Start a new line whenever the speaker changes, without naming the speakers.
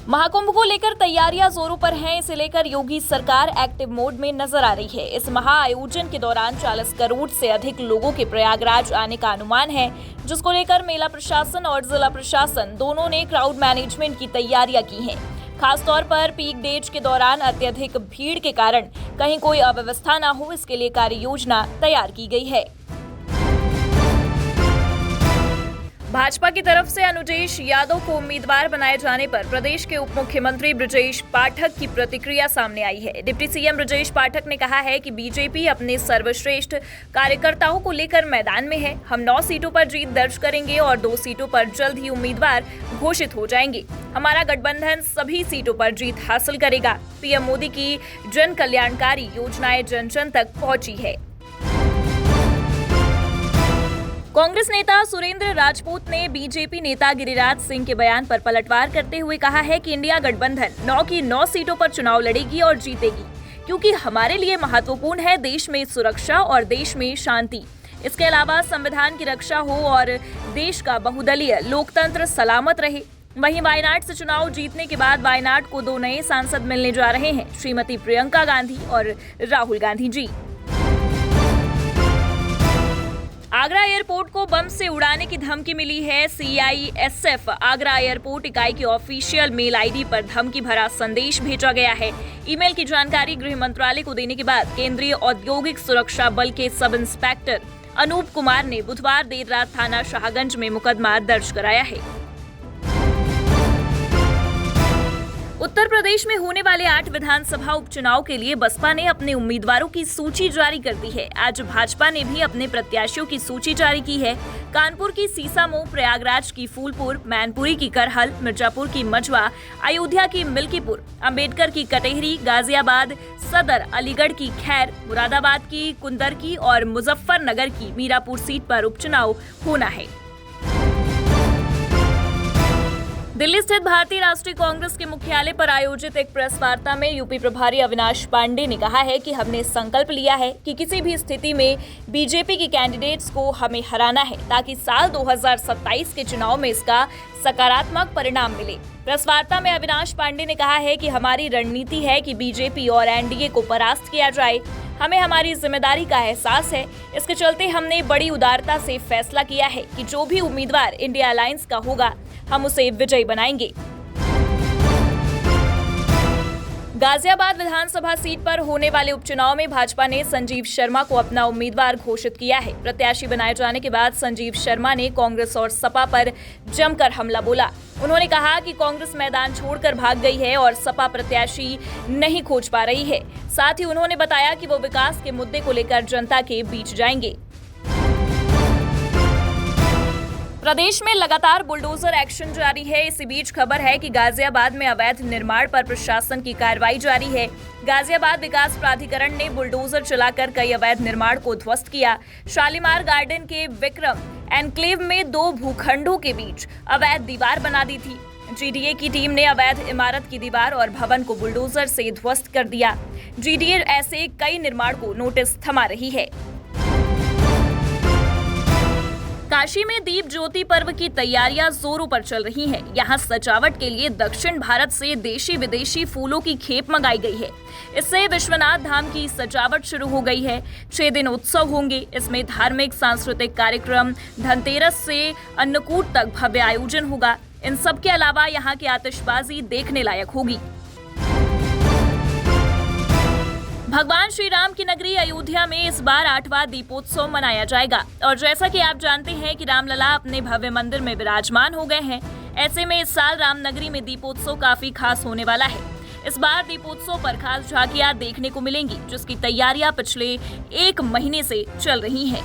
महाकुंभ को लेकर तैयारियां जोरों पर हैं। इसे लेकर योगी सरकार एक्टिव मोड में नजर आ रही है। इस महाआयोजन के दौरान 40 करोड़ से अधिक लोगों के प्रयागराज आने का अनुमान है, जिसको लेकर मेला प्रशासन और जिला प्रशासन दोनों ने क्राउड मैनेजमेंट की तैयारियां की हैं। खासतौर पर पीक डेज के दौरान अत्यधिक भीड़ के कारण कहीं कोई अव्यवस्था न हो, इसके लिए कार्य योजना तैयार की गई है। भाजपा की तरफ से अनुजेश यादव को उम्मीदवार बनाए जाने पर प्रदेश के उप मुख्यमंत्री ब्रजेश पाठक की प्रतिक्रिया सामने आई है। डिप्टी सीएम ब्रजेश पाठक ने कहा है कि बीजेपी अपने सर्वश्रेष्ठ कार्यकर्ताओं को लेकर मैदान में है। हम 9 सीटों पर जीत दर्ज करेंगे और 2 सीटों पर जल्द ही उम्मीदवार घोषित हो जाएंगे। हमारा गठबंधन सभी सीटों पर जीत हासिल करेगा। पीएम मोदी की जन कल्याणकारी योजनाएं जन जन तक पहुंची है। कांग्रेस नेता सुरेंद्र राजपूत ने बीजेपी नेता गिरिराज सिंह के बयान पर पलटवार करते हुए कहा है कि इंडिया गठबंधन 9 की 9 सीटों पर चुनाव लड़ेगी और जीतेगी, क्योंकि हमारे लिए महत्वपूर्ण है देश में सुरक्षा और देश में शांति। इसके अलावा संविधान की रक्षा हो और देश का बहुदलीय लोकतंत्र सलामत रहे। वहीं वायनाड से चुनाव जीतने के बाद वायनाड को 2 नए सांसद मिलने जा रहे हैं, श्रीमती प्रियंका गांधी और राहुल गांधी जी। आगरा एयरपोर्ट को बम से उड़ाने की धमकी मिली है। CISF आगरा एयरपोर्ट इकाई की ऑफिशियल मेल आईडी पर धमकी भरा संदेश भेजा गया है। ईमेल की जानकारी गृह मंत्रालय को देने के बाद केंद्रीय औद्योगिक सुरक्षा बल के सब इंस्पेक्टर अनूप कुमार ने बुधवार देर रात थाना शाहगंज में मुकदमा दर्ज कराया है। उत्तर प्रदेश में होने वाले 8 विधानसभा उपचुनाव के लिए बसपा ने अपने उम्मीदवारों की सूची जारी कर दी है। आज भाजपा ने भी अपने प्रत्याशियों की सूची जारी की है। कानपुर की सीसामऊ, प्रयागराज की फूलपुर, मैनपुरी की करहल, मिर्जापुर की मझवा, अयोध्या की मिल्कीपुर, अंबेडकर की कटेहरी, गाजियाबाद सदर, अलीगढ़ की खैर, मुरादाबाद की कुंदरकी और मुजफ्फरनगर की मीरापुर सीट पर उपचुनाव होना है। दिल्ली स्थित भारतीय राष्ट्रीय कांग्रेस के मुख्यालय पर आयोजित एक प्रेस वार्ता में यूपी प्रभारी अविनाश पांडे ने कहा है कि हमने संकल्प लिया है कि किसी भी स्थिति में बीजेपी के कैंडिडेट्स को हमें हराना है, ताकि साल 2027 के चुनाव में इसका सकारात्मक परिणाम मिले। प्रेस वार्ता में अविनाश पांडे ने कहा है कि हमारी रणनीति है कि बीजेपी और एनडीए को परास्त किया जाए। हमें हमारी जिम्मेदारी का एहसास है। इसके चलते हमने बड़ी उदारता से फैसला किया है कि जो भी उम्मीदवार इंडिया अलायंस का होगा, हम उसे विजयी बनाएंगे। गाजियाबाद विधानसभा सीट पर होने वाले उपचुनाव में भाजपा ने संजीव शर्मा को अपना उम्मीदवार घोषित किया है। प्रत्याशी बनाए जाने के बाद संजीव शर्मा ने कांग्रेस और सपा पर जमकर हमला बोला। उन्होंने कहा कि कांग्रेस मैदान छोड़कर भाग गई है और सपा प्रत्याशी नहीं खोज पा रही है। साथ ही उन्होंने बताया कि वो विकास के मुद्दे को लेकर जनता के बीच जाएंगे। प्रदेश में लगातार बुलडोजर एक्शन जारी है। इसी बीच खबर है कि गाजियाबाद में अवैध निर्माण पर प्रशासन की कार्रवाई जारी है। गाजियाबाद विकास प्राधिकरण ने बुलडोजर चलाकर कई अवैध निर्माण को ध्वस्त किया। शालीमार गार्डन के विक्रम एनक्लेव में 2 भूखंडों के बीच अवैध दीवार बना दी थी। GDA की टीम ने अवैध इमारत की दीवार और भवन को बुलडोजर से ध्वस्त कर दिया। GDA ऐसे कई निर्माण को नोटिस थमा रही है। काशी में दीप ज्योति पर्व की तैयारियां जोरों पर चल रही हैं। यहां सजावट के लिए दक्षिण भारत से देशी विदेशी फूलों की खेप मंगाई गई है। इससे विश्वनाथ धाम की सजावट शुरू हो गई है। 6 दिन उत्सव होंगे। इसमें धार्मिक सांस्कृतिक कार्यक्रम, धनतेरस से अन्नकूट तक भव्य आयोजन होगा। इन सब के अलावा यहाँ की आतिशबाजी देखने लायक होगी। भगवान श्री राम की नगरी अयोध्या में इस बार 8वां दीपोत्सव मनाया जाएगा और जैसा कि आप जानते हैं कि रामलला अपने भव्य मंदिर में विराजमान हो गए हैं, ऐसे में इस साल रामनगरी में दीपोत्सव काफी खास होने वाला है। इस बार दीपोत्सव पर खास झांकियां देखने को मिलेंगी, जिसकी तैयारियां पिछले 1 महीने से चल रही हैं।